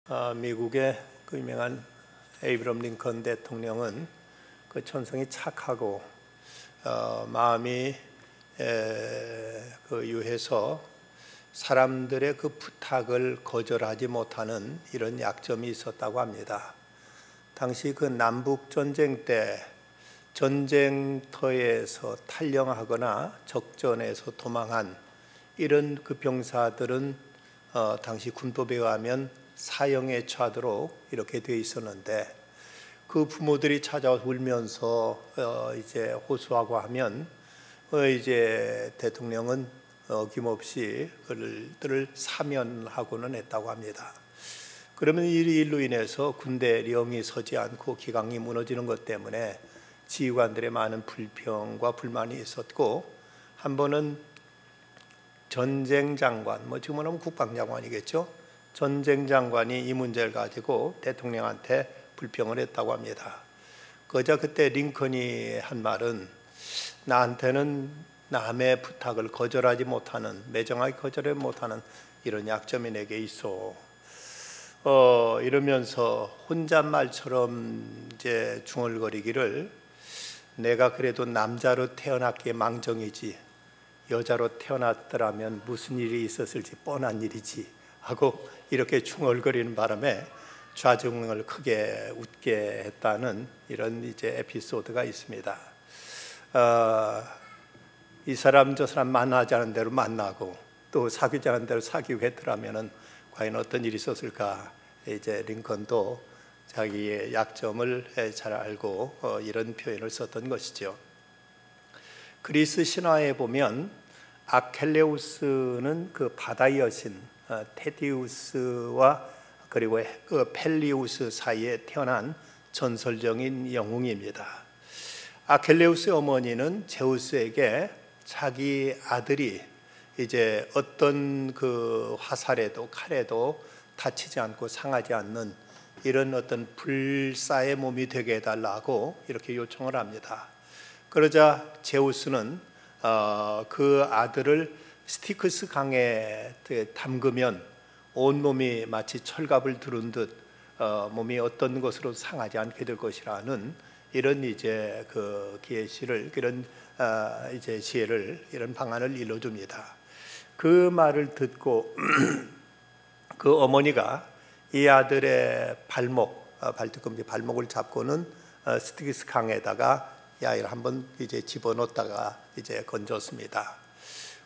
미국의 그 유명한 에이브럼 링컨 대통령은 그 천성이 착하고 마음이 그 유해서 사람들의 그 부탁을 거절하지 못하는 이런 약점이 있었다고 합니다. 당시 그 남북 전쟁 때 전쟁터에서 탈영하거나 적전에서 도망한 이런 그 병사들은 당시 군법에 의하면 사형에 처하도록 이렇게 돼 있었는데, 그 부모들이 찾아와 울면서 이제 호소하고 하면 이제 대통령은 어김없이 그들을 사면하고는 했다고 합니다. 그러면 이 일로 인해서 군대령이 서지 않고 기강이 무너지는 것 때문에 지휘관들의 많은 불평과 불만이 있었고, 한 번은 전쟁 장관, 지금 하면 국방장관이겠죠. 전쟁 장관이 이 문제를 가지고 대통령한테 불평을 했다고 합니다. 그저 그때 링컨이 한 말은, 나한테는 남의 부탁을 거절하지 못하는, 매정하게 거절하지 못하는 이런 약점이 내게 있어. 이러면서 혼잣말처럼 이제 중얼거리기를, 내가 그래도 남자로 태어났기에 망정이지 여자로 태어났더라면 무슨 일이 있었을지 뻔한 일이지 하고 이렇게 중얼거리는 바람에 좌중을 크게 웃게 했다는 이런 이제 에피소드가 있습니다. 이 사람 저 사람 만나자는 대로 만나고 또 사귀자는 대로 사귀고 했더라면은 과연 어떤 일이 있었을까? 이제 링컨도 자기의 약점을 잘 알고 이런 표현을 썼던 것이죠. 그리스 신화에 보면 아켈레우스는 그 바다의 여신 테티우스와 그리고 그 펠리우스 사이에 태어난 전설적인 영웅입니다. 아켈레우스의 어머니는 제우스에게 자기 아들이 이제 어떤 그 화살에도 칼에도 다치지 않고 상하지 않는 이런 어떤 불사의 몸이 되게 해달라고 이렇게 요청을 합니다. 그러자 제우스는 그 아들을 스티크스 강에 담그면 온몸이 마치 철갑을 두른 듯 몸이 어떤 것으로 상하지 않게 될 것이라는 이런 이제 그 계시를, 이런 이제 지혜를, 이런 방안을 일러줍니다. 그 말을 듣고 그 어머니가 이 아들의 발뒤꿈치 발목을 잡고는 스티크스 강에다가 야를 한번 이제 집어넣었다가 이제 건졌습니다.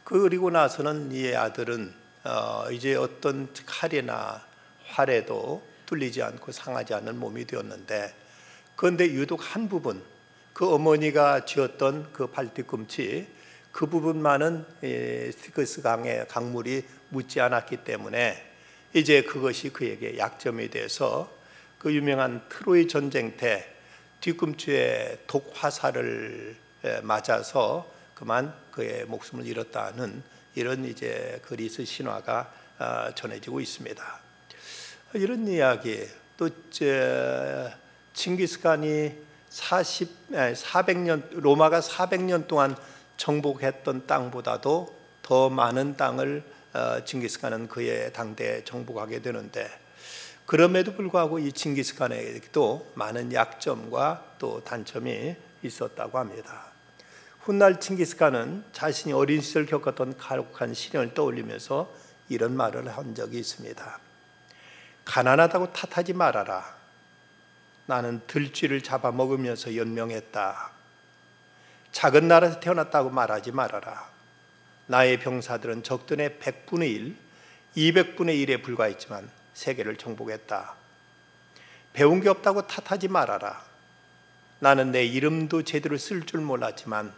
그리고 나서는 이 아들은 이제 어떤 칼이나 활에도 뚫리지 않고 상하지 않는 몸이 되었는데, 그런데 유독 한 부분, 그 어머니가 쥐었던 그 발뒤꿈치 그 부분만은 스티크스 강의 강물이 묻지 않았기 때문에 이제 그것이 그에게 약점이 돼서 그 유명한 트로이 전쟁 때 뒤꿈치에 독 화살을 맞아서 그만 그의 목숨을 잃었다는 이런 이제 그리스 신화가 전해지고 있습니다. 이런 이야기, 또 칭기스칸이 400년 로마가 400년 동안 정복했던 땅보다도 더 많은 땅을 칭기스칸은 그의 당대에 정복하게 되는데, 그럼에도 불구하고 이 칭기스칸에게도 많은 약점과 또 단점이 있었다고 합니다. 훗날 칭기스칸은 자신이 어린 시절 겪었던 가혹한 시련을 떠올리면서 이런 말을 한 적이 있습니다. 가난하다고 탓하지 말아라. 나는 들쥐를 잡아먹으면서 연명했다. 작은 나라에서 태어났다고 말하지 말아라. 나의 병사들은 적던의 100분의 1, 200분의 1에 불과했지만 세계를 정복했다. 배운 게 없다고 탓하지 말아라. 나는 내 이름도 제대로 쓸 줄 몰랐지만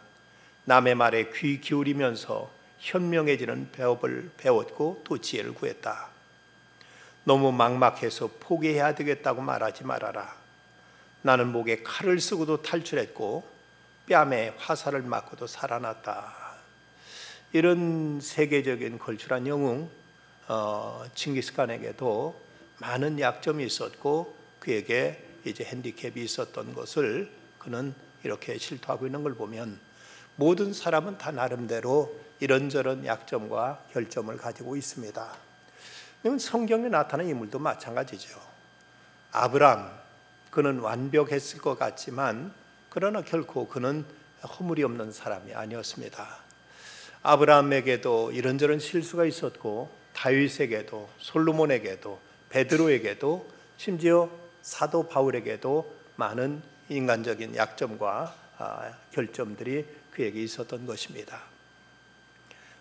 남의 말에 귀 기울이면서 현명해지는 배업을 배웠고 또 지혜를 구했다. 너무 막막해서 포기해야 되겠다고 말하지 말아라. 나는 목에 칼을 쓰고도 탈출했고 뺨에 화살을 맞고도 살아났다. 이런 세계적인 걸출한 영웅 칭기스칸에게도 많은 약점이 있었고 그에게 이제 핸디캡이 있었던 것을 그는 이렇게 실토하고 있는 걸 보면, 모든 사람은 다 나름대로 이런저런 약점과 결점을 가지고 있습니다. 성경에 나타난 인물도 마찬가지죠. 아브람, 그는 완벽했을 것 같지만 그러나 결코 그는 허물이 없는 사람이 아니었습니다. 아브라함에게도 이런저런 실수가 있었고 다윗에게도 솔로몬에게도 베드로에게도 심지어 사도 바울에게도 많은 인간적인 약점과 결점들이 그에게 있었던 것입니다.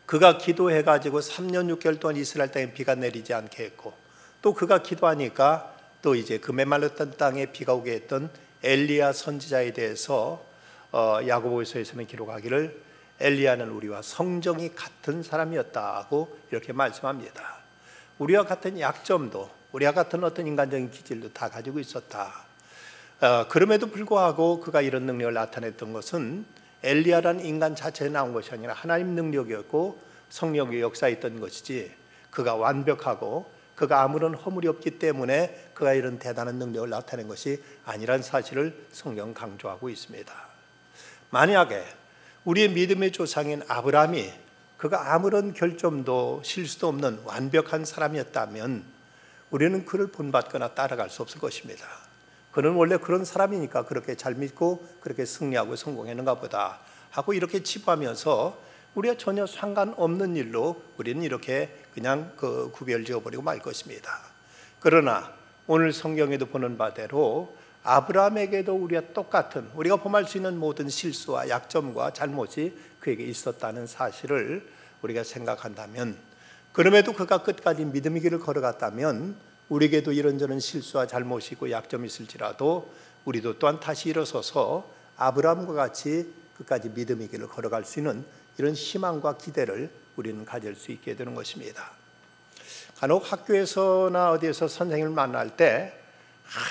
그가 기도해가지고 3년 6개월 동안 이스라엘 땅에 비가 내리지 않게 했고, 또 그가 기도하니까 또 이제 그 메말랐던 땅에 비가 오게 했던 엘리야 선지자에 대해서 야고보서에서는 기록하기를 엘리야는 우리와 성정이 같은 사람이었다고 이렇게 말씀합니다. 우리와 같은 약점도, 우리와 같은 어떤 인간적인 기질도 다 가지고 있었다. 그럼에도 불구하고 그가 이런 능력을 나타냈던 것은 엘리야라는 인간 자체에 나온 것이 아니라 하나님 능력이었고 성령의 역사였던 것이지, 그가 완벽하고 그가 아무런 허물이 없기 때문에 그가 이런 대단한 능력을 나타낸 것이 아니란 사실을 성경은 강조하고 있습니다. 만약에 우리의 믿음의 조상인 아브라함이 그가 아무런 결점도 실수도 없는 완벽한 사람이었다면 우리는 그를 본받거나 따라갈 수 없을 것입니다. 그는 원래 그런 사람이니까 그렇게 잘 믿고 그렇게 승리하고 성공했는가 보다 하고 이렇게 치부하면서 우리가 전혀 상관없는 일로 우리는 이렇게 그냥 구별 지어버리고 말 것입니다. 그러나 오늘 성경에도 보는 바대로 아브라함에게도 우리가 똑같은, 우리가 범할 수 있는 모든 실수와 약점과 잘못이 그에게 있었다는 사실을 우리가 생각한다면, 그럼에도 그가 끝까지 믿음의 길을 걸어갔다면 우리에게도 이런저런 실수와 잘못이 있고 약점이 있을지라도 우리도 또한 다시 일어서서 아브라함과 같이 끝까지 믿음의 길을 걸어갈 수 있는 이런 희망과 기대를 우리는 가질 수 있게 되는 것입니다. 간혹 학교에서나 어디에서 선생님을 만날 때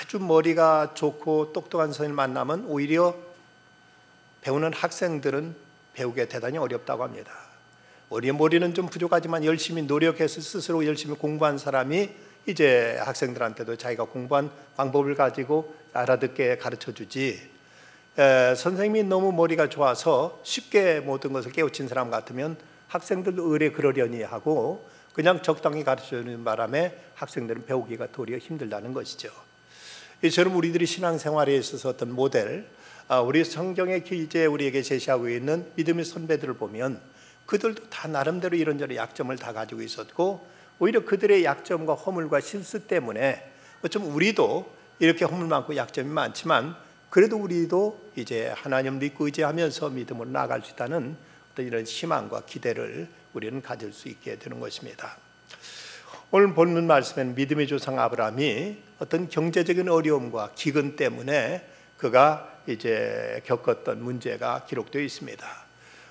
아주 머리가 좋고 똑똑한 선생님을 만나면 오히려 배우는 학생들은 배우기 대단히 어렵다고 합니다. 우리의 머리는 좀 부족하지만 열심히 노력해서 스스로 열심히 공부한 사람이 이제 학생들한테도 자기가 공부한 방법을 가지고 알아듣게 가르쳐주지, 선생님이 너무 머리가 좋아서 쉽게 모든 것을 깨우친 사람 같으면 학생들도 의뢰 그러려니 하고 그냥 적당히 가르쳐주는 바람에 학생들은 배우기가 도리어 힘들다는 것이죠. 이처럼 우리들이 신앙생활에 있어서 어떤 모델, 우리 성경에 이제 우리에게 제시하고 있는 믿음의 선배들을 보면 그들도 다 나름대로 이런저런 약점을 다 가지고 있었고, 오히려 그들의 약점과 허물과 실수 때문에 좀 우리도 이렇게 허물 많고 약점이 많지만 그래도 우리도 이제 하나님 믿고 의지하면서 믿음으로 나아갈 수 있다는 어떤 이런 희망과 기대를 우리는 가질 수 있게 되는 것입니다. 오늘 본문 말씀에는 믿음의 조상 아브라함이 어떤 경제적인 어려움과 기근 때문에 그가 이제 겪었던 문제가 기록되어 있습니다.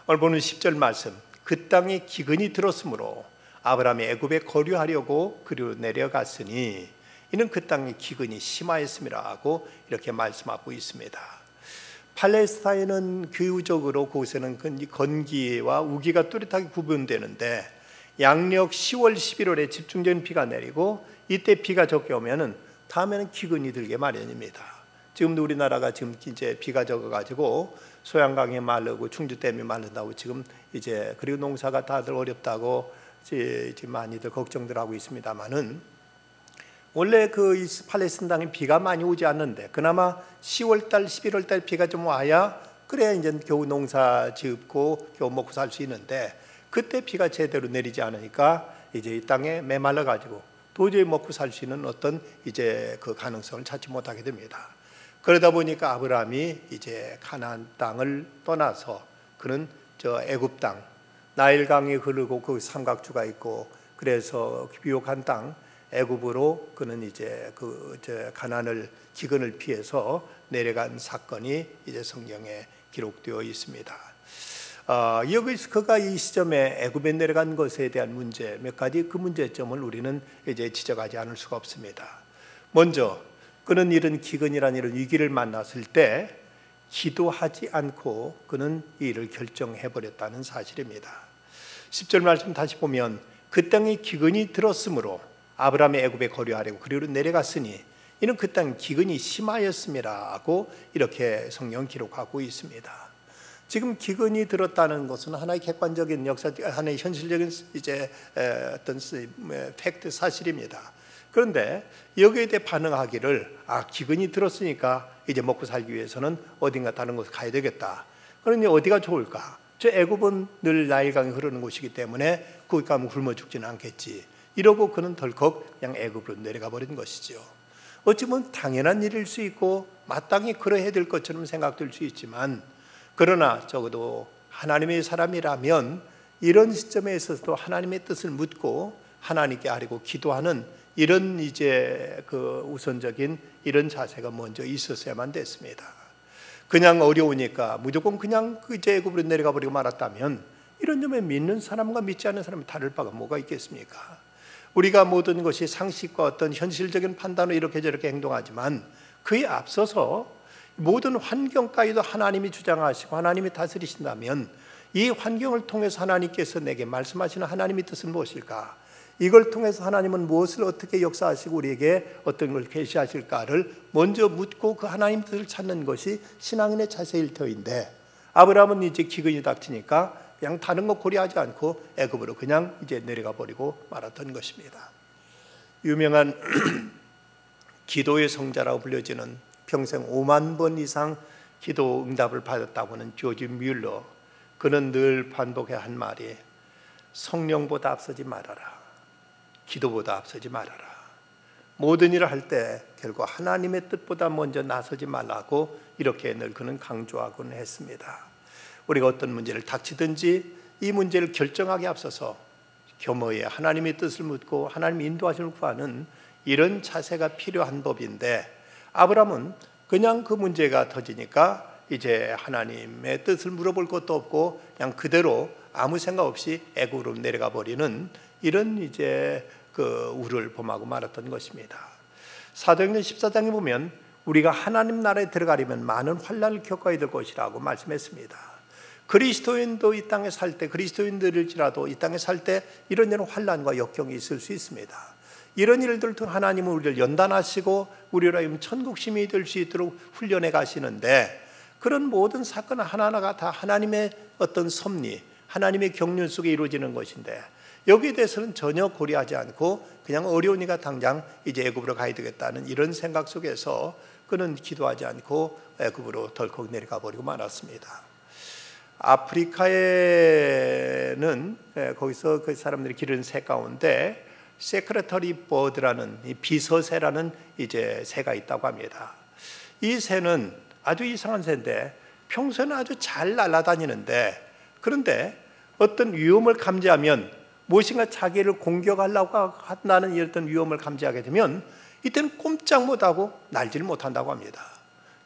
오늘 보는 10절 말씀, 그 땅에 기근이 들었으므로 아브라함이 애굽에 거류하려고 그리로 내려갔으니 이는 그 땅에 기근이 심하였음이라고 이렇게 말씀하고 있습니다. 팔레스타인은 교유적으로 그곳에는 건기와 우기가 뚜렷하게 구분되는데 양력 10월 11월에 집중적인 비가 내리고 이때 비가 적게 오면은 다음에는 기근이 들게 마련입니다. 지금도 우리나라가 지금 이제 비가 적어가지고 소양강이 마르고 충주댐이 마른다고 지금 이제 그리고 농사가 다들 어렵다고 이제 많이들 걱정들 하고 있습니다만은 원래 그 팔레스타인 땅에 비가 많이 오지 않는데 그나마 10월달, 11월달 비가 좀 와야 그래야 이제 겨우 농사 짓고 겨우 먹고 살 수 있는데 그때 비가 제대로 내리지 않으니까 이제 이 땅에 메말라 가지고 도저히 먹고 살 수 있는 어떤 이제 그 가능성을 찾지 못하게 됩니다. 그러다 보니까 아브라함이 이제 가나안 땅을 떠나서 그는 저 애굽 땅, 나일강이 흐르고 그 삼각주가 있고 그래서 비옥한 땅 애굽으로 그는 이제 가나안을 기근을 피해서 내려간 사건이 이제 성경에 기록되어 있습니다. 여기서 그가 이 시점에 애굽에 내려간 것에 대한 문제 몇 가지 그 문제점을 우리는 이제 지적하지 않을 수가 없습니다. 먼저 그는 이런 기근이라는 이런 위기를 만났을 때 기도하지 않고 그는 이 일을 결정해 버렸다는 사실입니다. 10절 말씀 다시 보면 그 땅에 기근이 들었으므로 아브라함이 애굽에 거류하려고 그리로 내려갔으니 이는 그 땅 기근이 심하였음이라고 이렇게 성경 기록하고 있습니다. 지금 기근이 들었다는 것은 하나의 객관적인 역사, 하나의 현실적인 어떤 팩트 사실입니다. 그런데 여기에 대해 반응하기를 기근이 들었으니까 이제 먹고 살기 위해서는 어딘가 다른 곳에 가야 되겠다. 그러니 어디가 좋을까? 저 애굽은 늘 나일강이 흐르는 곳이기 때문에 거기 가면 굶어 죽지는 않겠지. 이러고 그는 덜컥 그냥 애굽으로 내려가 버린 것이죠. 어찌 보면 당연한 일일 수 있고 마땅히 그러해야 될 것처럼 생각될 수 있지만, 그러나 적어도 하나님의 사람이라면 이런 시점에 있어서도 하나님의 뜻을 묻고 하나님께 아뢰고 기도하는 이런 그 우선적인 이런 자세가 먼저 있었어야만 됐습니다. 그냥 어려우니까 무조건 그냥 이제 애굽으로 내려가 버리고 말았다면 이런 점에 믿는 사람과 믿지 않는 사람이 다를 바가 뭐가 있겠습니까? 우리가 모든 것이 상식과 어떤 현실적인 판단으로 이렇게 저렇게 행동하지만 그에 앞서서 모든 환경까지도 하나님이 주장하시고 하나님이 다스리신다면 이 환경을 통해서 하나님께서 내게 말씀하시는 하나님의 뜻은 무엇일까? 이걸 통해서 하나님은 무엇을 어떻게 역사하시고 우리에게 어떤 걸 계시하실까를 먼저 묻고 그 하나님 뜻을 찾는 것이 신앙인의 자세일 터인데, 아브라함은 이제 기근이 닥치니까 그냥 다른 거 고려하지 않고 애굽으로 그냥 이제 내려가 버리고 말았던 것입니다. 유명한 기도의 성자라고 불려지는 평생 5만 번 이상 기도 응답을 받았다고 하는 조지 뮬러, 그는 늘 반복해 한 말이 성령보다 앞서지 말아라, 기도보다 앞서지 말아라. 모든 일을 할 때 결국 하나님의 뜻보다 먼저 나서지 말라고 이렇게 늘 그는 강조하곤 했습니다. 우리가 어떤 문제를 닥치든지 이 문제를 결정하기 앞서서 겸허히 하나님의 뜻을 묻고 하나님의 인도하심을 구하는 이런 자세가 필요한 법인데, 아브라함은 그냥 그 문제가 터지니까 이제 하나님의 뜻을 물어볼 것도 없고 그냥 그대로 아무 생각 없이 애굽으로 내려가 버리는 이런 이제 그 우를 범하고 말았던 것입니다. 사도행전 14장에 보면 우리가 하나님 나라에 들어가려면 많은 환난을 겪어야 될 것이라고 말씀했습니다. 그리스도인도 이 땅에 살 때, 그리스도인들일지라도 이 땅에 살 때 이런저런 환난과 역경이 있을 수 있습니다. 이런 일들 통 하나님은 우리를 연단하시고 우리로 하여금 천국 시민이 될 수 있도록 훈련해 가시는데, 그런 모든 사건 하나하나가 다 하나님의 어떤 섭리, 하나님의 경륜 속에 이루어지는 것인데, 여기에 대해서는 전혀 고려하지 않고 그냥 어려우니까 당장 이제 애굽으로 가야 되겠다는 이런 생각 속에서 그는 기도하지 않고 애굽으로 덜컥 내려가 버리고 말았습니다. 아프리카에는 거기서 그 사람들이 기르는 새 가운데 세크레터리 버드라는 비서새라는 이제 새가 있다고 합니다. 이 새는 아주 이상한 새인데 평소에는 아주 잘 날아다니는데, 그런데 어떤 위험을 감지하면 무엇인가 자기를 공격하려고 한다는 이런 위험을 감지하게 되면 이때는 꼼짝 못하고 날지를 못한다고 합니다.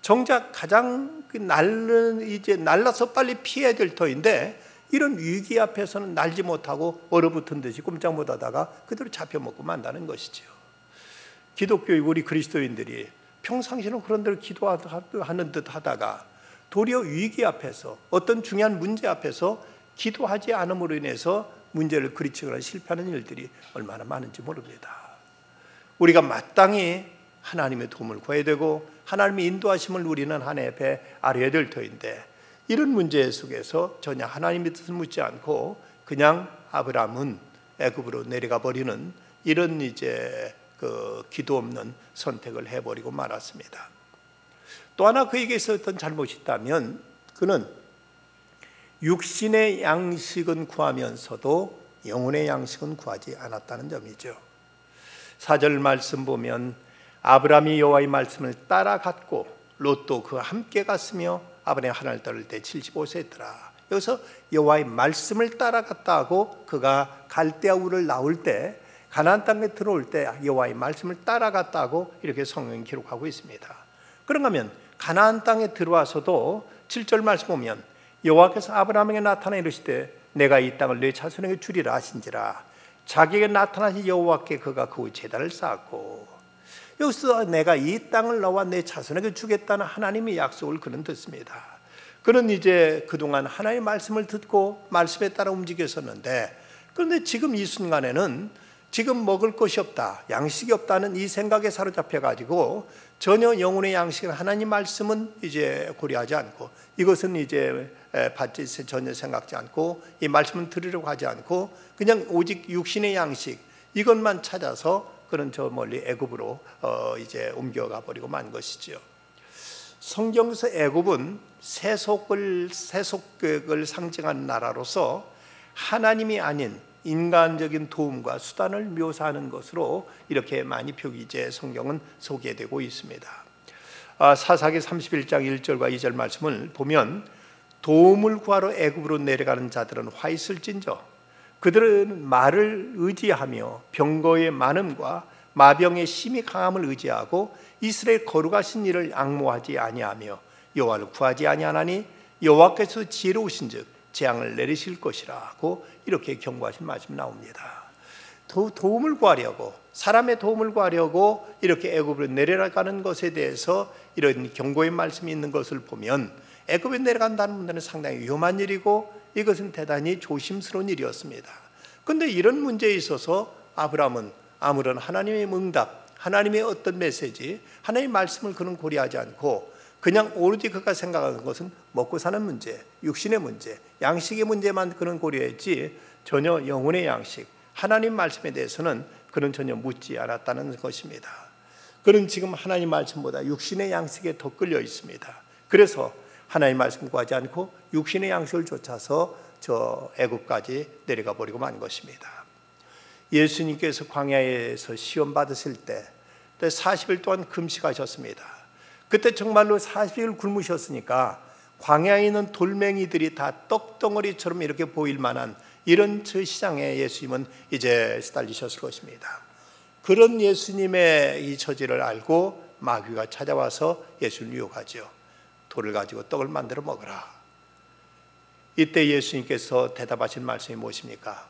정작 가장 날라서 빨리 피해야 될 터인데 이런 위기 앞에서는 날지 못하고 얼어붙은 듯이 꼼짝 못하다가 그대로 잡혀먹고 만다는 것이죠. 기독교의 우리 그리스도인들이 평상시는 그런 대로 기도하는 듯 하다가 도리어 위기 앞에서 어떤 중요한 문제 앞에서 기도하지 않음으로 인해서 문제를 그리치거나 실패하는 일들이 얼마나 많은지 모릅니다. 우리가 마땅히 하나님의 도움을 구해야 되고 하나님의 인도하심을 우리는 하나님 앞에 아뢰야 될 터인데, 이런 문제 속에서 전혀 하나님의 뜻을 묻지 않고 그냥 아브라함은 애굽으로 내려가 버리는 이런 이제 그 기도 없는 선택을 해버리고 말았습니다. 또 하나 그에게 있었던 잘못이 있다면 그는 육신의 양식은 구하면서도 영혼의 양식은 구하지 않았다는 점이죠. 4절 말씀 보면 아브라함이 여호와의 말씀을 따라갔고 롯도 그와 함께 갔으며 아브라함이 하나를 따를 때 75세였더라. 여기서 여호와의 말씀을 따라갔다 하고 그가 갈대아 우를 나올 때 가나안 땅에 들어올 때 여호와의 말씀을 따라갔다 하고 이렇게 성경이 기록하고 있습니다. 그런가 하면 가나안 땅에 들어와서도 7절 말씀 보면 여호와께서 아브라함에게 나타나 이르시되 내가 이 땅을 네 자손에게 주리라 하신지라. 자기에게 나타나신 여호와께 그가 그 후에 제단을 쌓았고, 여기서 내가 이 땅을 너와 내 자손에게 주겠다는 하나님의 약속을 그는 듣습니다. 그는 이제 그동안 하나님의 말씀을 듣고 말씀에 따라 움직였었는데, 그런데 지금 이 순간에는 지금 먹을 것이 없다, 양식이 없다는 이 생각에 사로잡혀 가지고 전혀 영혼의 양식을 하나님 말씀은 이제 고려하지 않고, 이것은 이제 받지 전혀 생각지 않고, 이 말씀은 들으려고 하지 않고 그냥 오직 육신의 양식 이것만 찾아서 그는 저 멀리 애굽으로 이제 옮겨가 버리고 만 것이죠. 성경에서 애굽은 세속을 상징하는 나라로서 하나님이 아닌 인간적인 도움과 수단을 묘사하는 것으로 이렇게 많이 표기제 성경은 소개되고 있습니다. 사사기 31장 1절과 2절 말씀을 보면 도움을 구하러 애굽으로 내려가는 자들은 화 있을진저 그들은 말을 의지하며 병거의 많음과 마병의 심히 강함을 의지하고 이스라엘 거룩하신 이를 앙모하지 아니하며 여호와를 구하지 아니하나니 여호와께서 지혜로우신즉 재앙을 내리실 것이라고 이렇게 경고하신 말씀이 나옵니다. 도움을 구하려고, 사람의 도움을 구하려고 이렇게 애굽으로 내려가는 것에 대해서 이런 경고의 말씀이 있는 것을 보면 애굽에 내려간다는 문제는 상당히 위험한 일이고 이것은 대단히 조심스러운 일이었습니다. 그런데 이런 문제에 있어서 아브라함은 아무런 하나님의 응답, 하나님의 어떤 메시지, 하나님의 말씀을 그는 고려하지 않고 그냥 오로지 그가 생각하는 것은 먹고 사는 문제, 육신의 문제, 양식의 문제만 그는 고려했지 전혀 영혼의 양식, 하나님 말씀에 대해서는 그는 전혀 묻지 않았다는 것입니다. 그는 지금 하나님 말씀보다 육신의 양식에 더 끌려 있습니다. 그래서 하나님 말씀 구하지 않고 육신의 양식을 쫓아서 저 애굽까지 내려가 버리고 만 것입니다. 예수님께서 광야에서 시험 받으실 때 40일 동안 금식하셨습니다. 그때 정말로 40일 굶으셨으니까 광야에 있는 돌멩이들이 다 떡덩어리처럼 이렇게 보일 만한 이런 저 시장에 예수님은 이제 시달리셨을 것입니다. 그런 예수님의 이 처지를 알고 마귀가 찾아와서 예수를 유혹하죠. 돌을 가지고 떡을 만들어 먹으라. 이때 예수님께서 대답하신 말씀이 무엇입니까?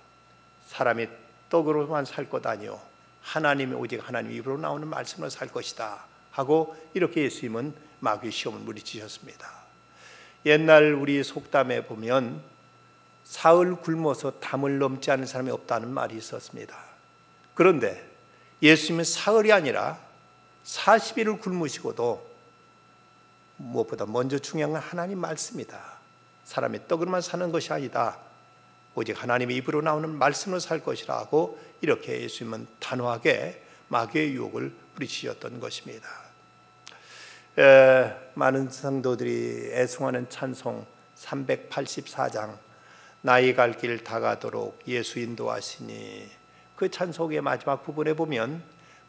사람이 떡으로만 살 것 아니요 하나님이 오직 하나님 입으로 나오는 말씀으로 살 것이다 하고 이렇게 예수님은 마귀의 시험을 물리치셨습니다. 옛날 우리 속담에 보면 사흘 굶어서 담을 넘지 않은 사람이 없다는 말이 있었습니다. 그런데 예수님은 사흘이 아니라 40일을 굶으시고도 무엇보다 먼저 중요한 건 하나님 말씀이다. 사람이 떡으로만 사는 것이 아니다. 오직 하나님의 입으로 나오는 말씀으로 살 것이라고 이렇게 예수님은 단호하게 마귀의 유혹을 부리치셨던 것입니다. 많은 성도들이 애송하는 찬송 384장 나의 갈 길 다가도록 예수 인도하시니, 그 찬송의 마지막 부분에 보면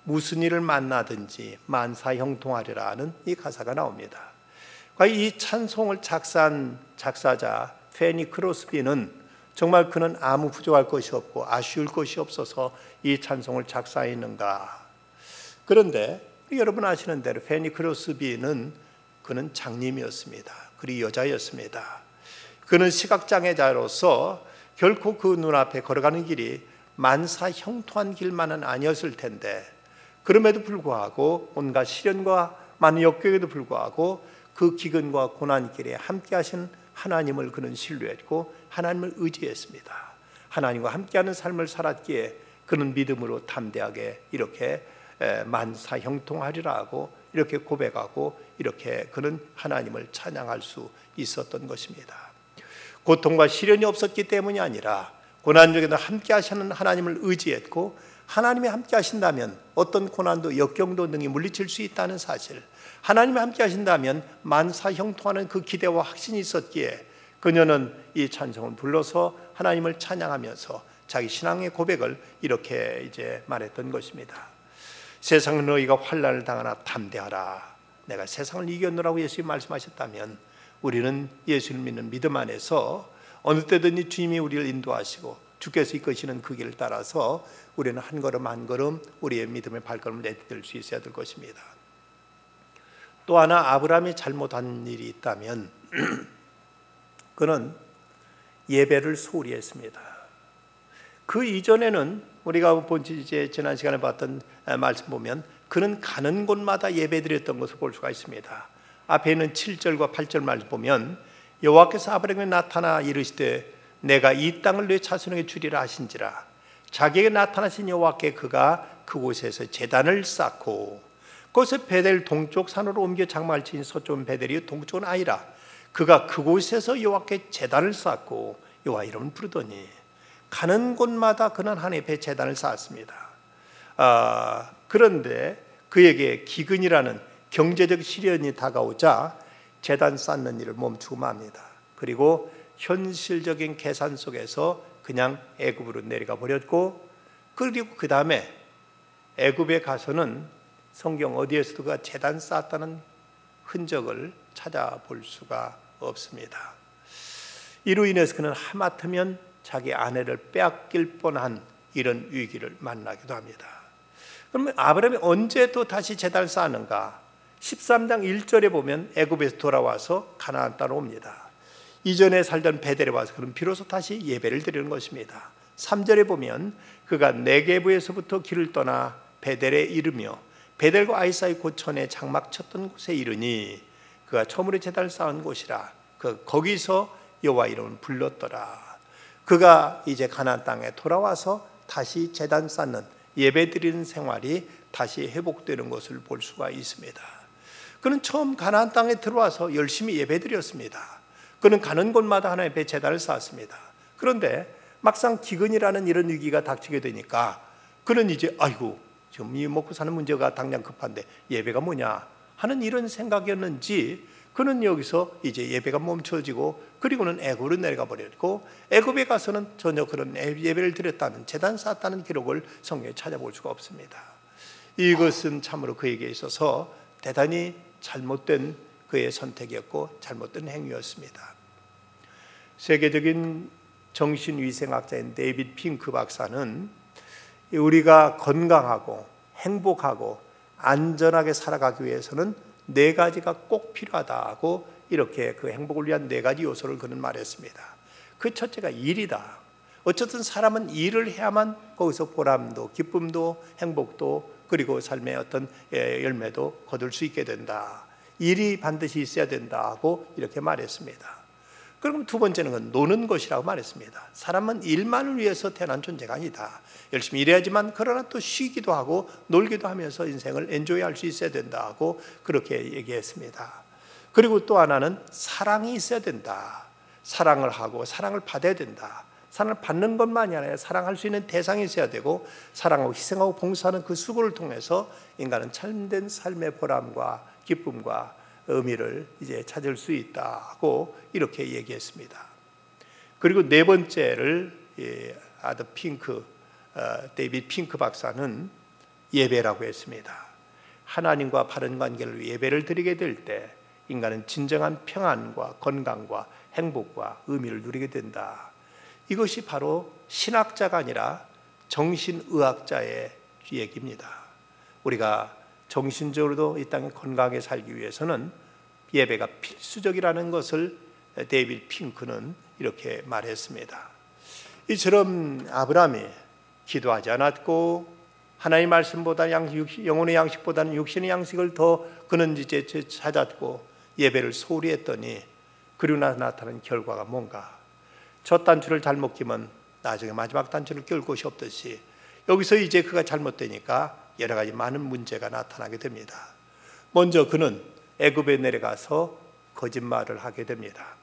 무슨 일을 만나든지 만사 형통하리라는 이 가사가 나옵니다. 이 찬송을 작사한 작사자 페니 크로스비는 정말 그는 아무 부족할 것이 없고 아쉬울 것이 없어서 이 찬송을 작사했는가. 그런데 여러분 아시는 대로 페니 크로스비는 그는 장님이었습니다. 그리고 여자였습니다. 그는 시각장애자로서 결코 그 눈앞에 걸어가는 길이 만사 형통한 길만은 아니었을 텐데 그럼에도 불구하고 온갖 시련과 많은 역경에도 불구하고 그 기근과 고난길에 함께 하신 하나님을 그는 신뢰했고 하나님을 의지했습니다. 하나님과 함께하는 삶을 살았기에 그는 믿음으로 담대하게 이렇게 만사 형통하리라 하고 이렇게 고백하고 이렇게 그는 하나님을 찬양할 수 있었던 것입니다. 고통과 시련이 없었기 때문이 아니라 고난 중에도 함께 하시는 하나님을 의지했고 하나님이 함께 하신다면 어떤 고난도 역경도 능히 물리칠 수 있다는 사실, 하나님이 함께 하신다면 만사 형통하는 그 기대와 확신이 있었기에 그녀는 이 찬송을 불러서 하나님을 찬양하면서 자기 신앙의 고백을 이렇게 이제 말했던 것입니다. 세상은 너희가 환난을 당하나 담대하라. 내가 세상을 이겼노라고 예수님이 말씀하셨다면 우리는 예수를 믿는 믿음 안에서 어느 때든지 주님이 우리를 인도하시고 주께서 이끄시는 그 길을 따라서 우리는 한 걸음 한 걸음 우리의 믿음의 발걸음을 내딛을 수 있어야 될 것입니다. 또 하나 아브라함이 잘못한 일이 있다면 그는 예배를 소홀히 했습니다. 그 이전에는 우리가 이제 지난 시간에 봤던 말씀 보면 그는 가는 곳마다 예배드렸던 것을 볼 수가 있습니다. 앞에 있는 7절과 8절 말씀 보면 여호와께서 아브라함에게 나타나 이르시되 내가 이 땅을 내 자손에게 주리라 하신지라 자기에게 나타나신 여호와께 그가 그곳에서 제단을 쌓고, 그곳에 베델 동쪽 산으로 옮겨 장막을 친 서쪽은 베델이 동쪽은 아이라, 그가 그곳에서 여호와께 제단을 쌓고 여호와 이름을 부르더니 가는 곳마다 그는 하나님의 제단을 쌓았습니다. 그런데 그에게 기근이라는 경제적 시련이 다가오자 제단 쌓는 일을 멈추고 맙니다. 그리고 현실적인 계산 속에서 그냥 애굽으로 내려가 버렸고, 그리고 그 다음에 애굽에 가서는 성경 어디에서도 그가 제단 쌓았다는 흔적을 찾아볼 수가 없습니다. 이로 인해서 그는 하마터면 자기 아내를 빼앗길 뻔한 이런 위기를 만나기도 합니다. 그러면 아브라함이 언제 또 다시 제단을 쌓는가? 13장 1절에 보면 애굽에서 돌아와서 가나안 땅으로 옵니다. 이전에 살던 베델에 와서 그는 비로소 다시 예배를 드리는 것입니다. 3절에 보면 그가 네게브에서부터 길을 떠나 베델에 이르며 베델과 아이 사이 고천에 장막 쳤던 곳에 이르니 그가 처음으로 제단을 쌓은 곳이라. 거기서 여호와 이름을 불렀더라. 그가 이제 가나안 땅에 돌아와서 다시 제단 쌓는 예배 드리는 생활이 다시 회복되는 것을 볼 수가 있습니다. 그는 처음 가나안 땅에 들어와서 열심히 예배 드렸습니다. 그는 가는 곳마다 하나님의 제단을 쌓았습니다. 그런데 막상 기근이라는 이런 위기가 닥치게 되니까 그는 이제 아이고 지금 이 먹고 사는 문제가 당장 급한데 예배가 뭐냐 하는 이런 생각이었는지, 그는 여기서 이제 예배가 멈춰지고 그리고는 애굽으로 내려가 버렸고, 애굽에 가서는 전혀 그런 예배를 드렸다는, 제단 쌓았다는 기록을 성경에 찾아볼 수가 없습니다. 이것은 참으로 그에게 있어서 대단히 잘못된 그의 선택이었고 잘못된 행위였습니다. 세계적인 정신위생학자인 데이비드 핑크 박사는 우리가 건강하고 행복하고 안전하게 살아가기 위해서는 4가지가 꼭 필요하다고, 이렇게 그 행복을 위한 4가지 요소를 그는 말했습니다. 그 첫째가 일이다. 어쨌든 사람은 일을 해야만 거기서 보람도 기쁨도 행복도 그리고 삶의 어떤 열매도 거둘 수 있게 된다. 일이 반드시 있어야 된다고 이렇게 말했습니다. 그럼 두 번째는 건 노는 것이라고 말했습니다. 사람은 일만을 위해서 태어난 존재가 아니다. 열심히 일해야지만 그러나 또 쉬기도 하고 놀기도 하면서 인생을 엔조이할 수 있어야 된다고 그렇게 얘기했습니다. 그리고 또 하나는 사랑이 있어야 된다. 사랑을 하고 사랑을 받아야 된다. 사랑을 받는 것만이 아니라 사랑할 수 있는 대상이 있어야 되고, 사랑하고 희생하고 봉사하는 그 수고를 통해서 인간은 참된 삶의 보람과 기쁨과 의미를 이제 찾을 수 있다고 이렇게 얘기했습니다. 그리고 4번째를 데이비드 핑크 박사는 예배라고 했습니다. 하나님과 바른 관계를 위해 예배를 드리게 될 때 인간은 진정한 평안과 건강과 행복과 의미를 누리게 된다. 이것이 바로 신학자가 아니라 정신의학자의 얘기입니다. 우리가 정신적으로도 이 땅에 건강하게 살기 위해서는 예배가 필수적이라는 것을 데이비드 핑크는 이렇게 말했습니다. 이처럼 아브라함이 기도하지 않았고 하나님의 말씀보다 영혼의 양식보다는 육신의 양식을 더 그는 이제 찾았고 예배를 소홀히 했더니 그리고 나타난 결과가 뭔가, 첫 단추를 잘못 끼면 나중에 마지막 단추를 낄 곳이 없듯이 여기서 이제 그가 잘못되니까 여러 가지 많은 문제가 나타나게 됩니다. 먼저 그는 애굽에 내려가서 거짓말을 하게 됩니다.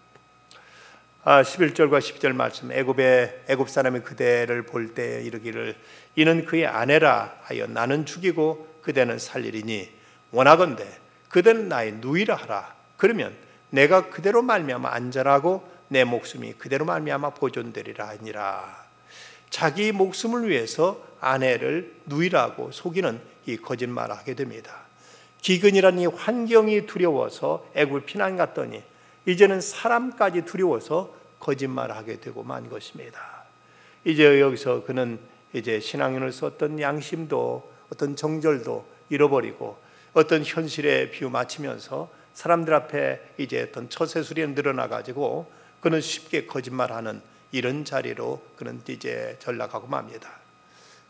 11절과 12절 말씀, 애굽 사람이 그대를 볼 때 이르기를 이는 그의 아내라 하여 나는 죽이고 그대는 살리리니 원하건대 그대는 나의 누이라 하라. 그러면 내가 그대로 말미암아 안전하고 내 목숨이 그대로 말미암아 보존되리라 하니라. 자기 목숨을 위해서 아내를 누이라고 속이는 이 거짓말을 하게 됩니다. 기근이라는 이 환경이 두려워서 애굽을 피난 갔더니 이제는 사람까지 두려워서 거짓말을 하게 되고 만 것입니다. 이제 여기서 그는 이제 신앙인을 썼던 양심도 어떤 정절도 잃어버리고 어떤 현실에 비유맞추면서 사람들 앞에 이제 어떤 처세술이 늘어나 가지고 그는 쉽게 거짓말하는 이런 자리로 그는 이제 전락하고 맙니다.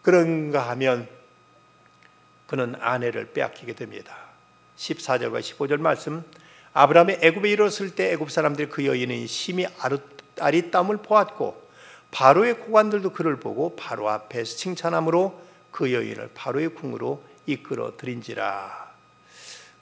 그런가 하면 그는 아내를 빼앗기게 됩니다. 14절과 15절 말씀, 아브라함이 애굽에 이르렀을 때 애굽 사람들이 그 여인의 심히 아리따움을 보았고 바로의 고관들도 그를 보고 바로 앞에서 칭찬함으로 그 여인을 바로의 궁으로 이끌어 들인지라.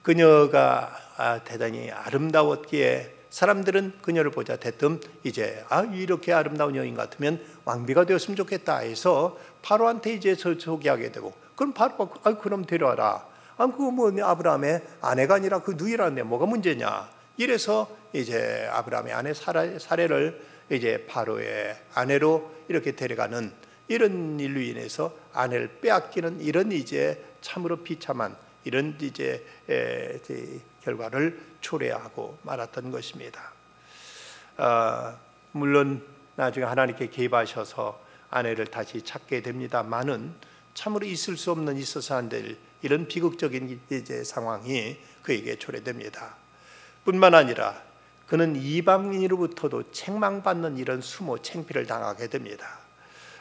그녀가 대단히 아름다웠기에 사람들은 그녀를 보자 대뜸 이제 이렇게 아름다운 여인 같으면 왕비가 되었으면 좋겠다 해서 바로한테 이제 소개하게 되고, 그럼 바로가 그럼 데려와라. 그거 뭐 아브라함의 아내가 아니라 그 누이라는데 뭐가 문제냐. 이래서 이제 아브라함의 아내 사례를 이제 바로의 아내로 이렇게 데려가는 이런 일로 인해서 아내를 빼앗기는 이런 이제 참으로 비참한 이런 이제 결과를 초래하고 말았던 것입니다. 물론 나중에 하나님께 개입하셔서 아내를 다시 찾게 됩니다만은 참으로 있을 수 없는 있어서 안 될 이런 비극적인 이제 상황이 그에게 초래됩니다. 뿐만 아니라 그는 이방인으로부터도 책망받는 이런 수모 창피를 당하게 됩니다.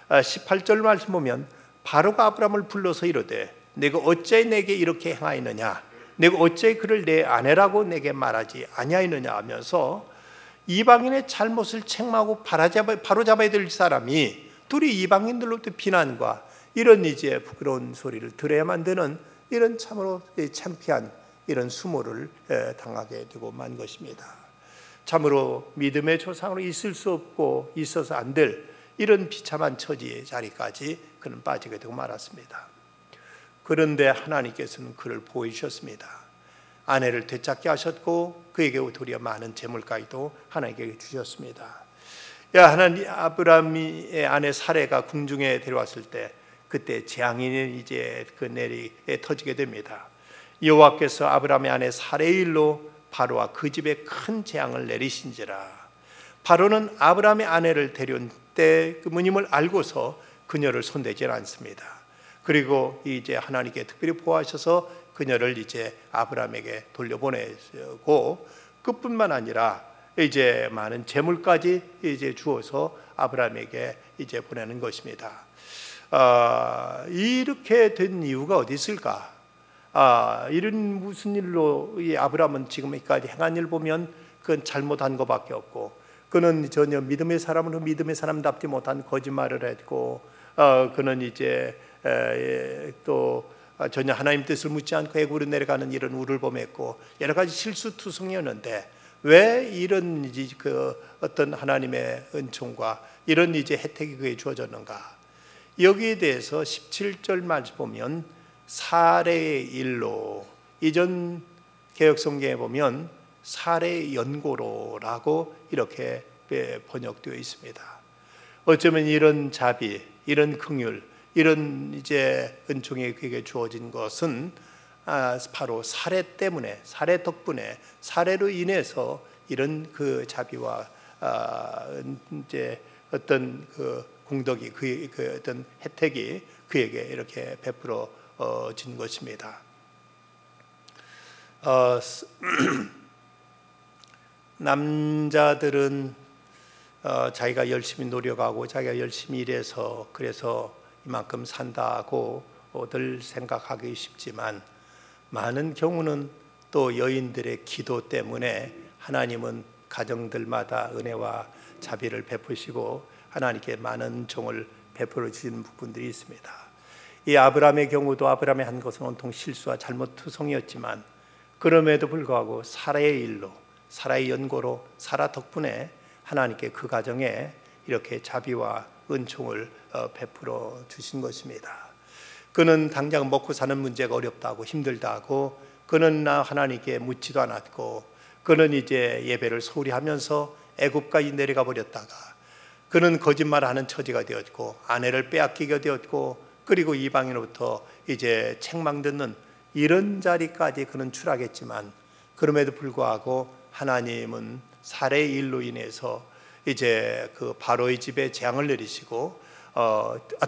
18절 말씀 보면 바로가 아브라함을 불러서 이르되 내가 어찌 내게 이렇게 행하였느냐, 내가 어찌 그를 내 아내라고 내게 말하지 아니하였느냐 하면서 이방인의 잘못을 책망하고 바로잡아야 될 사람이 둘이 이방인들로부터 비난과 이런 이제 부끄러운 소리를 들어야만 되는 이런 참으로 창피한 이런 수모를 당하게 되고 만 것입니다. 참으로 믿음의 조상으로 있을 수 없고 있어서 안 될 이런 비참한 처지의 자리까지 그는 빠지게 되고 말았습니다. 그런데 하나님께서는 그를 보여주셨습니다. 아내를 되찾게 하셨고 그에게 도리어 많은 재물까지도 하나님께 주셨습니다. 하나님 아브라함의 아내 사레가 궁중에 데려왔을 때 그때 재앙이 이제 그 내리 터지게 됩니다. 여호와께서 아브라함의 아내 사레의 일로 바로와 그 집에 큰 재앙을 내리신지라. 바로는 아브라함의 아내를 데려온 때 그 무님을 알고서 그녀를 손대지 않습니다. 그리고 이제 하나님께 특별히 보호하셔서 그녀를 이제 아브라함에게 돌려보내고, 그뿐만 아니라 이제 많은 재물까지 이제 주어서 아브라함에게 이제 보내는 것입니다. 이렇게 된 이유가 어디 있을까? 이런 무슨 일로 이 아브라함은 지금까지 행한 일 보면 그건 잘못한 것밖에 없고, 그는 전혀 믿음의 사람으로 믿음의 사람답지 못한 거짓말을 했고, 그는 이제 또 전혀 하나님 뜻을 묻지 않고 애굽으로 내려가는 이런 우를 범했고 여러 가지 실수투성이었는데 왜 이런 그 어떤 하나님의 은총과 이런 이제 혜택이 그에게 주어졌는가? 여기에 대해서 17절 말씀 보면 사례의 일로, 이전 개역성경에 보면 사례의 연고로라고 이렇게 번역되어 있습니다. 어쩌면 이런 자비, 이런 긍휼, 이런 이제 은총이 그에게 주어진 것은 바로 사례 때문에, 사례 덕분에, 사례로 인해서 이런 그 자비와 이제 어떤 그 공덕이 그 어떤 혜택이 그에게 이렇게 베풀어진 것입니다. 남자들은 자기가 열심히 노력하고 자기가 열심히 일해서 그래서 이만큼 산다고들 생각하기 쉽지만, 많은 경우는 또 여인들의 기도 때문에 하나님은 가정들마다 은혜와 자비를 베푸시고 하나님께 많은 종을 베풀어 주시는 부분들이 있습니다. 이 아브라함의 경우도 아브라함이 한 것은 온통 실수와 잘못투성이었지만 그럼에도 불구하고 사라의 일로, 사라의 연고로, 사라 덕분에 하나님께 그 가정에 이렇게 자비와 은총을 베풀어 주신 것입니다. 그는 당장 먹고 사는 문제가 어렵다고 힘들다고 그는 하나님께 묻지도 않았고, 그는 이제 예배를 소홀히 하면서 애굽까지 내려가 버렸다가 그는 거짓말하는 처지가 되었고 아내를 빼앗기게 되었고, 그리고 이방인으로부터 이제 책망 듣는 이런 자리까지 그는 추락했지만, 그럼에도 불구하고 하나님은 사례의 일로 인해서 이제 그 바로의 집에 재앙을 내리시고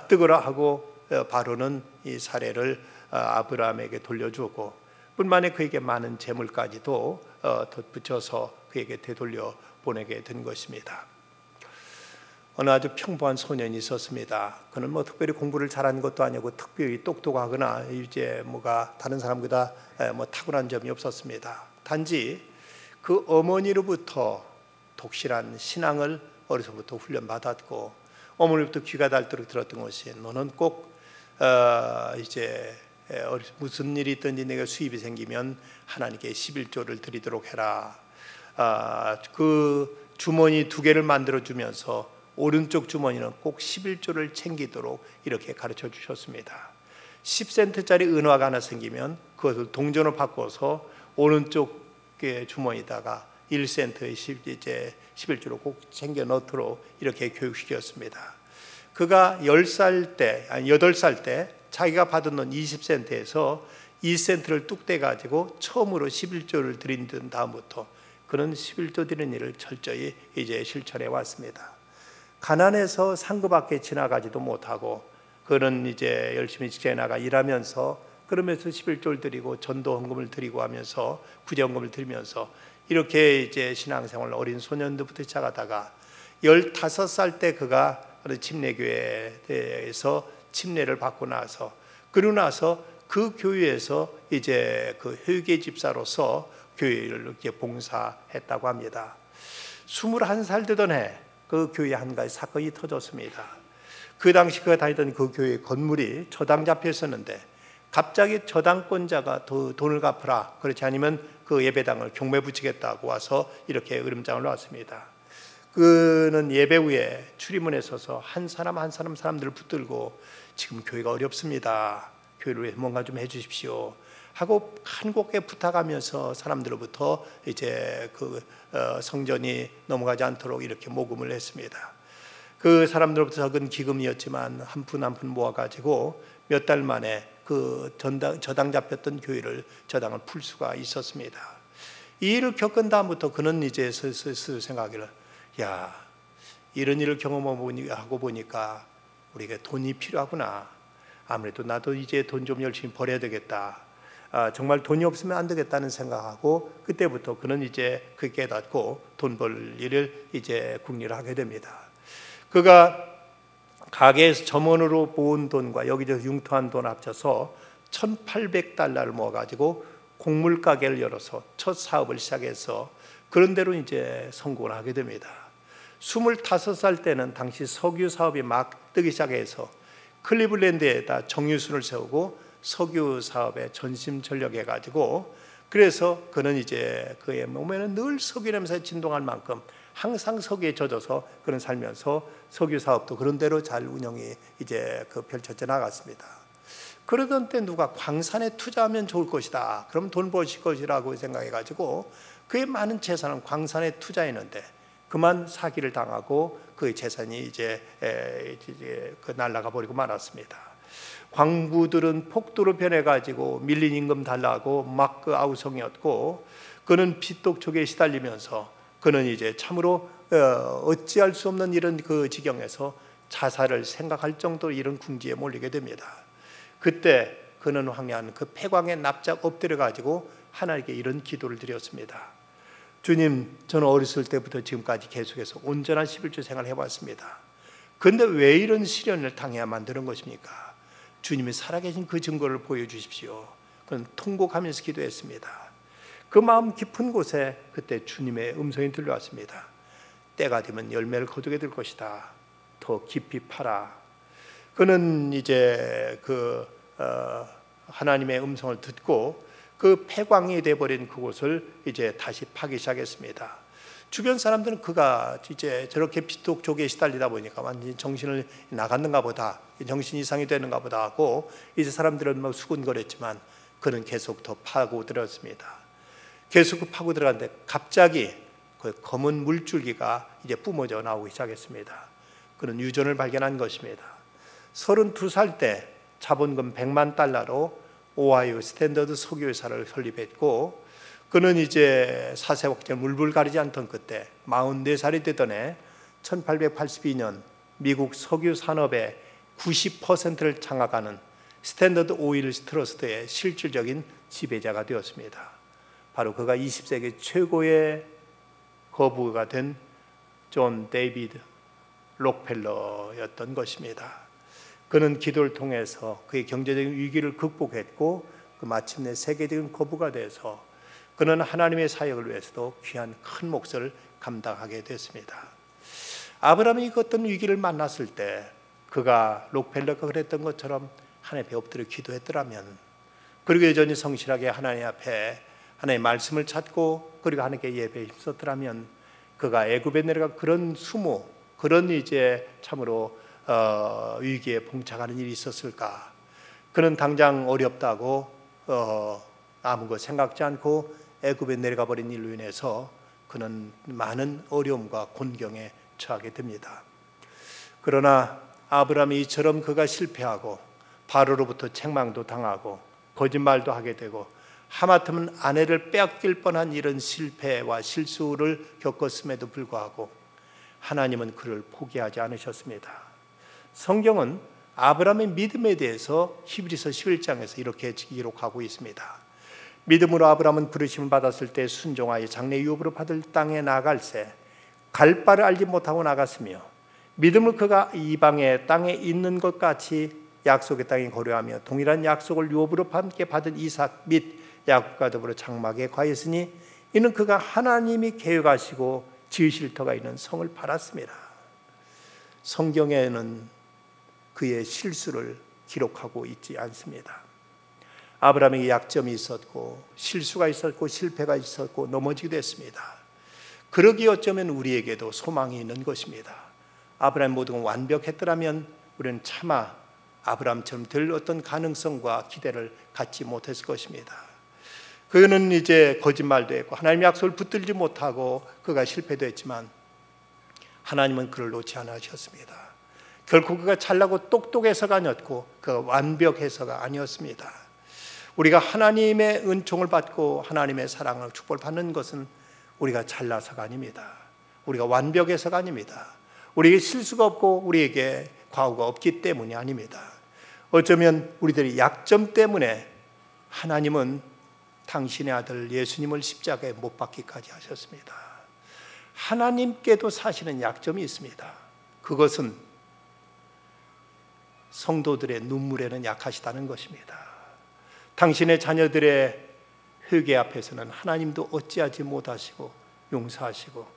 뜨거라 하고 바로는 이 사례를 아브라함에게 돌려주고 뿐만 아니라 그에게 많은 재물까지도 덧붙여서 그에게 되돌려 보내게 된 것입니다. 어느 아주 평범한 소년이 있었습니다. 그는 뭐 특별히 공부를 잘한 것도 아니고 특별히 똑똑하거나 이제 뭐가 다른 사람보다 뭐 탁월한 점이 없었습니다. 단지 그 어머니로부터 독실한 신앙을 어려서부터 훈련받았고, 어머니부터 귀가 닳도록 들었던 것이 너는 꼭 이제 무슨 일이 있든지 내가 수입이 생기면 하나님께 11조를 드리도록 해라. 그 주머니 2개를 만들어 주면서 오른쪽 주머니는 꼭 11조를 챙기도록 이렇게 가르쳐 주셨습니다. 10센트짜리 은화가 하나 생기면 그것을 동전으로 바꿔서 오른쪽의 주머니에다가 1센트의 11조를 꼭 챙겨 넣도록 이렇게 교육시켰습니다. 그가 10살 때, 아니 8살 때 자기가 받은 돈 20센트에서 2센트를 뚝 떼가지고 처음으로 11조를 드린 다음부터 그는 11조 드리는 일을 철저히 이제 실천해 왔습니다. 가난해서 상급 밖에 지나가지도 못하고 그는 이제 열심히 직장에 나가 일하면서 그러면서 11조를 드리고 전도 헌금을 드리고 하면서 구제헌금을 드리면서 이렇게 이제 신앙생활 어린 소년들부터 시작하다가 15살 때 그가 침례교회에서 침례를 받고 나서 그러고 나서 그 교회에서 이제 그 회계 집사로서 교회를 이렇게 봉사했다고 합니다. 21살 되던 해 그 교회에 한 가지 사건이 터졌습니다. 그 당시 그가 다니던 그 교회 건물이 저당 잡혀 있었는데 갑자기 저당권자가 돈을 갚으라, 그렇지 않으면 그 예배당을 경매 붙이겠다고 와서 이렇게 으름장을 놨습니다. 그는 예배 후에 출입문에 서서 한 사람 한 사람 사람들을 붙들고 지금 교회가 어렵습니다, 교회를 위해 뭔가 좀 해주십시오 하고 간곡하게 부탁하면서 사람들로부터 이제 그 성전이 넘어가지 않도록 이렇게 모금을 했습니다. 그 사람들로부터 적은 기금이었지만 한 푼 한 푼 모아가지고 몇 달 만에 그 저당 잡혔던 교회를 저당을 풀 수가 있었습니다. 이 일을 겪은 다음부터 그는 이제 스스로 생각하기를, 야, 이런 일을 경험하고 보니까 우리가 돈이 필요하구나. 아무래도 나도 이제 돈 좀 열심히 벌어야 되겠다. 정말 돈이 없으면 안 되겠다는 생각하고 그때부터 그는 이제 그 깨닫고 돈 벌 일을 이제 궁리를 하게 됩니다. 그가 가게에서 점원으로 모은 돈과 여기저기 융통한 돈 합쳐서 $1,800를 모아가지고 곡물 가게를 열어서 첫 사업을 시작해서 그런 대로 이제 성공을 하게 됩니다. 25살 때는 당시 석유 사업이 막 뜨기 시작해서 클리블랜드에다 정유순을 세우고 석유 사업에 전심전력해가지고 그래서 그는 이제 그의 몸에는 늘 석유 냄새에 진동할 만큼 항상 석유에 젖어서 그는 살면서 석유 사업도 그런 대로 잘 운영이 이제 그 펼쳐져 나갔습니다. 그러던 때 누가 광산에 투자하면 좋을 것이다, 그럼 돈 버실 것이라고 생각해가지고 그의 많은 재산은 광산에 투자했는데 그만 사기를 당하고 그의 재산이 이제 그 날아가 버리고 말았습니다. 광부들은 폭도로 변해가지고 밀린 임금 달라고 막 그 아우성이었고 그는 빚독촉에 시달리면서 그는 이제 참으로 어찌할 수 없는 이런 그 지경에서 자살을 생각할 정도로 이런 궁지에 몰리게 됩니다. 그때 그는 황해한 그 폐광에 납작 엎드려 가지고 하나님께 이런 기도를 드렸습니다. 주님, 저는 어렸을 때부터 지금까지 계속해서 온전한 11조 생활을 해왔습니다. 그런데 왜 이런 시련을 당해야만 되는 것입니까? 주님이 살아계신 그 증거를 보여주십시오. 그는 통곡하면서 기도했습니다. 그 마음 깊은 곳에 그때 주님의 음성이 들려왔습니다. 때가 되면 열매를 거두게 될 것이다. 더 깊이 파라. 그는 이제 하나님의 음성을 듣고 그 폐광이 돼버린 그곳을 이제 다시 파기 시작했습니다. 주변 사람들은 그가 이제 저렇게 빚독촉에 시달리다 보니까 완전히 정신을 나갔는가 보다, 정신 이상이 되는가 보다 하고 이제 사람들은 막 수군거렸지만 그는 계속 더 파고 들었습니다. 계속 파고 들어갔는데 갑자기 그 검은 물줄기가 이제 뿜어져 나오기 시작했습니다. 그는 유전을 발견한 것입니다. 32살 때 자본금 $1,000,000로 오하이오 스탠더드 석유회사를 설립했고 그는 이제 사세복절 물불 가리지 않던 그때 44살이 되던 해 1882년 미국 석유 산업의 90%를 장악하는 스탠더드 오일 트러스트의 실질적인 지배자가 되었습니다. 바로 그가 20세기 최고의 거부가 된 존 데이비드 록펠러였던 것입니다. 그는 기도를 통해서 그의 경제적인 위기를 극복했고 그 마침내 세계적인 거부가 돼서 그는 하나님의 사역을 위해서도 귀한 큰 몫을 감당하게 됐습니다. 아브라함이 그 어떤 위기를 만났을 때 그가 록펠러가 그랬던 것처럼 하나님 앞에 엎드려 기도했더라면, 그리고 여전히 성실하게 하나님 앞에 하나님의 말씀을 찾고 그리고 하나님께 예배에 힘썼더라면 그가 애굽에 내려가 그런 수모, 그런 이제 참으로 위기에 봉착하는 일이 있었을까? 그는 당장 어렵다고 아무것도 생각지 않고 애굽에 내려가 버린 일로 인해서 그는 많은 어려움과 곤경에 처하게 됩니다. 그러나 아브라함이 이처럼 그가 실패하고 바로로부터 책망도 당하고 거짓말도 하게 되고 하마터면 아내를 빼앗길 뻔한 이런 실패와 실수를 겪었음에도 불구하고 하나님은 그를 포기하지 않으셨습니다. 성경은 아브라함의 믿음에 대해서 히브리서 11장에서 이렇게 기록하고 있습니다. 믿음으로 아브라함은 부르심을 받았을 때 순종하여 장래 유업으로 받을 땅에 나갈새 갈 바를 알지 못하고 나갔으며, 믿음을 그가 이방의 땅에 있는 것 같이 약속의 땅에 거류하며 동일한 약속을 유업으로 함께 받은 이삭 및 야곱과 더불어 장막에 거하였으니 이는 그가 하나님이 계획하시고 지으실 터가 있는 성을 팔았습니다. 성경에는 그의 실수를 기록하고 있지 않습니다. 아브라함에게 약점이 있었고 실수가 있었고 실패가 있었고 넘어지기도 했습니다. 그러기에 어쩌면 우리에게도 소망이 있는 것입니다. 아브라함 모든 건 완벽했더라면 우리는 차마 아브라함처럼 될 어떤 가능성과 기대를 갖지 못했을 것입니다. 그는 이제 거짓말도 했고 하나님의 약속을 붙들지 못하고 그가 실패도 했지만 하나님은 그를 놓지 않으셨습니다. 결코 그가 잘나고 똑똑해서가 아니었고 그가 완벽해서가 아니었습니다. 우리가 하나님의 은총을 받고 하나님의 사랑을 축복을 받는 것은 우리가 잘나서가 아닙니다. 우리가 완벽해서가 아닙니다. 우리에게 실수가 없고 우리에게 과오가 없기 때문이 아닙니다. 어쩌면 우리들의 약점 때문에 하나님은 당신의 아들 예수님을 십자가에 못 박기까지 하셨습니다. 하나님께도 사실은 약점이 있습니다. 그것은 성도들의 눈물에는 약하시다는 것입니다. 당신의 자녀들의 회개 앞에서는 하나님도 어찌하지 못하시고 용서하시고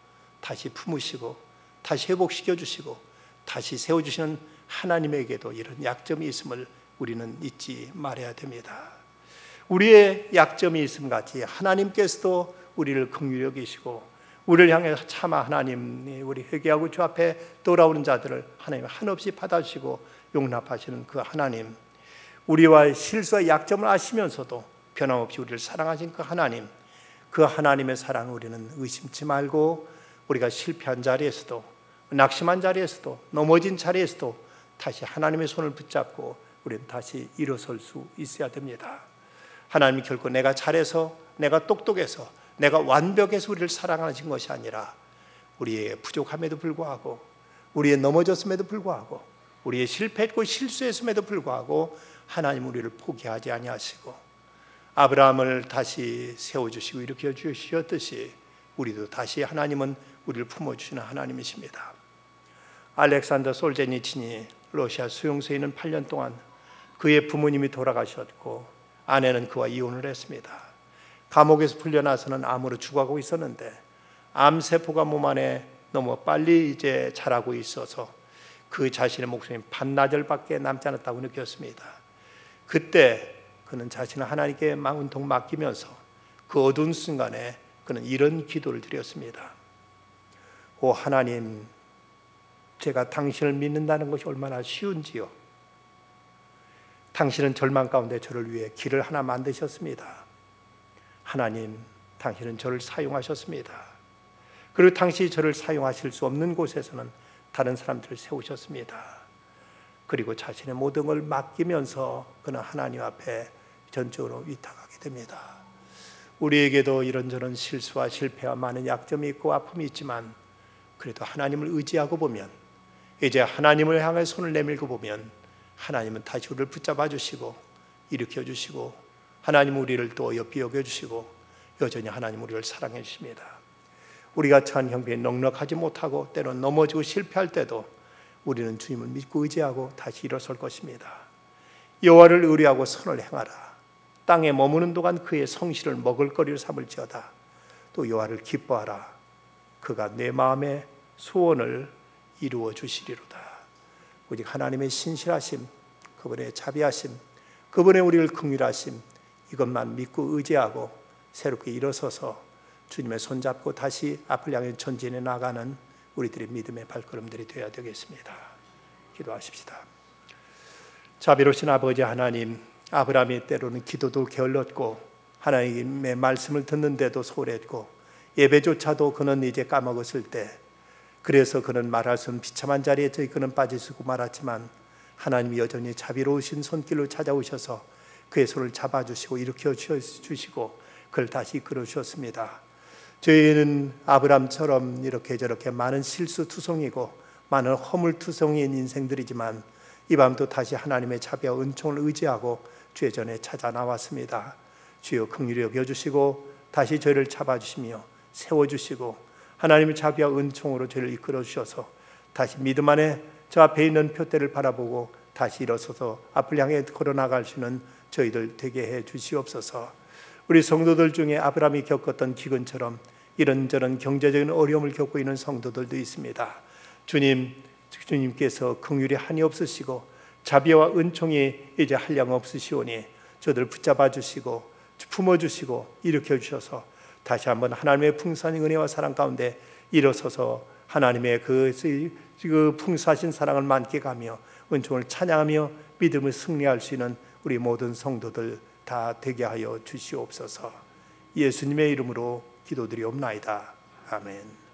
다시 품으시고 다시 회복시켜 주시고 다시 세워주시는 하나님에게도 이런 약점이 있음을 우리는 잊지 말아야 됩니다. 우리의 약점이 있음 같이 하나님께서도 우리를 긍휼히 여기시고 우리를 향해 차마 하나님이 우리 회개하고 주 앞에 돌아오는 자들을 하나님 한없이 받아주시고 용납하시는 그 하나님, 우리와 실수와 약점을 아시면서도 변함없이 우리를 사랑하신 그 하나님, 그 하나님의 사랑을 우리는 의심치 말고 우리가 실패한 자리에서도 낙심한 자리에서도 넘어진 자리에서도 다시 하나님의 손을 붙잡고 우리는 다시 일어설 수 있어야 됩니다. 하나님이 결코 내가 잘해서 내가 똑똑해서 내가 완벽해서 우리를 사랑하신 것이 아니라 우리의 부족함에도 불구하고 우리의 넘어졌음에도 불구하고 우리의 실패했고 실수했음에도 불구하고 하나님 우리를 포기하지 아니하시고 아브라함을 다시 세워주시고 일으켜 주셨듯이 우리도 다시 하나님은 우리를 품어주시는 하나님이십니다. 알렉산더 솔제니친이 러시아 수용소에 있는 8년 동안 그의 부모님이 돌아가셨고 아내는 그와 이혼을 했습니다. 감옥에서 풀려나서는 암으로 죽어가고 있었는데 암세포가 몸 안에 너무 빨리 이제 자라고 있어서 그 자신의 목숨이 반나절밖에 남지 않았다고 느꼈습니다. 그때 그는 자신을 하나님께 온통 맡기면서 그 어두운 순간에 그는 이런 기도를 드렸습니다. 오 하나님, 제가 당신을 믿는다는 것이 얼마나 쉬운지요. 당신은 절망 가운데 저를 위해 길을 하나 만드셨습니다. 하나님, 당신은 저를 사용하셨습니다. 그리고 당신이 저를 사용하실 수 없는 곳에서는 다른 사람들을 세우셨습니다. 그리고 자신의 모든 걸 맡기면서 그는 하나님 앞에 전적으로 위탁하게 됩니다. 우리에게도 이런저런 실수와 실패와 많은 약점이 있고 아픔이 있지만 그래도 하나님을 의지하고 보면, 이제 하나님을 향해 손을 내밀고 보면 하나님은 다시 우리를 붙잡아 주시고 일으켜 주시고 하나님 우리를 또 옆에 여겨주시고 여전히 하나님 우리를 사랑해 주십니다. 우리가 처한 형편에 넉넉하지 못하고 때론 넘어지고 실패할 때도 우리는 주님을 믿고 의지하고 다시 일어설 것입니다. 여호와를 의뢰하고 선을 행하라. 땅에 머무는 동안 그의 성실을 먹을거리로 삼을지어다. 또 여호와를 기뻐하라. 그가 내 마음의 소원을 이루어 주시리로다. 오직 하나님의 신실하심, 그분의 자비하심, 그분의 우리를 긍휼하심, 이것만 믿고 의지하고 새롭게 일어서서 주님의 손잡고 다시 앞을 향해 전진해 나가는 우리들의 믿음의 발걸음들이 되어야 되겠습니다. 기도하십시다. 자비로우신 아버지 하나님, 아브라함이 때로는 기도도 게을렀고 하나님의 말씀을 듣는데도 소홀했고 예배조차도 그는 이제 까먹었을 때, 그래서 그는 말할 수 없는 비참한 자리에 그는 빠지시고 말았지만 하나님이 여전히 자비로우신 손길로 찾아오셔서 그의 손을 잡아주시고 일으켜 주시고 그를 다시 이끌어 주셨습니다. 저희는 아브라함처럼 이렇게 저렇게 많은 실수투성이고 많은 허물투성이인 인생들이지만 이 밤도 다시 하나님의 자비와 은총을 의지하고 주의 전에 찾아 나왔습니다. 주여 긍휼히 여겨주시고 다시 저희를 잡아주시며 세워주시고 하나님의 자비와 은총으로 저희를 이끌어 주셔서 다시 믿음 안에 저 앞에 있는 표대를 바라보고 다시 일어서서 앞을 향해 걸어나갈 수 있는 저희들 되게 해 주시옵소서. 우리 성도들 중에 아브라함이 겪었던 기근처럼 이런저런 경제적인 어려움을 겪고 있는 성도들도 있습니다. 주님께서 긍휼이 한이 없으시고 자비와 은총이 이제 한량 없으시오니 저들 붙잡아 주시고 품어주시고 일으켜 주셔서 다시 한번 하나님의 풍성한 은혜와 사랑 가운데 일어서서 하나님의 그 풍성하신 사랑을 만끽하며 은총을 찬양하며 믿음을 승리할 수 있는 우리 모든 성도들 다 되게 하여 주시옵소서. 예수님의 이름으로 기도드리옵나이다. 아멘.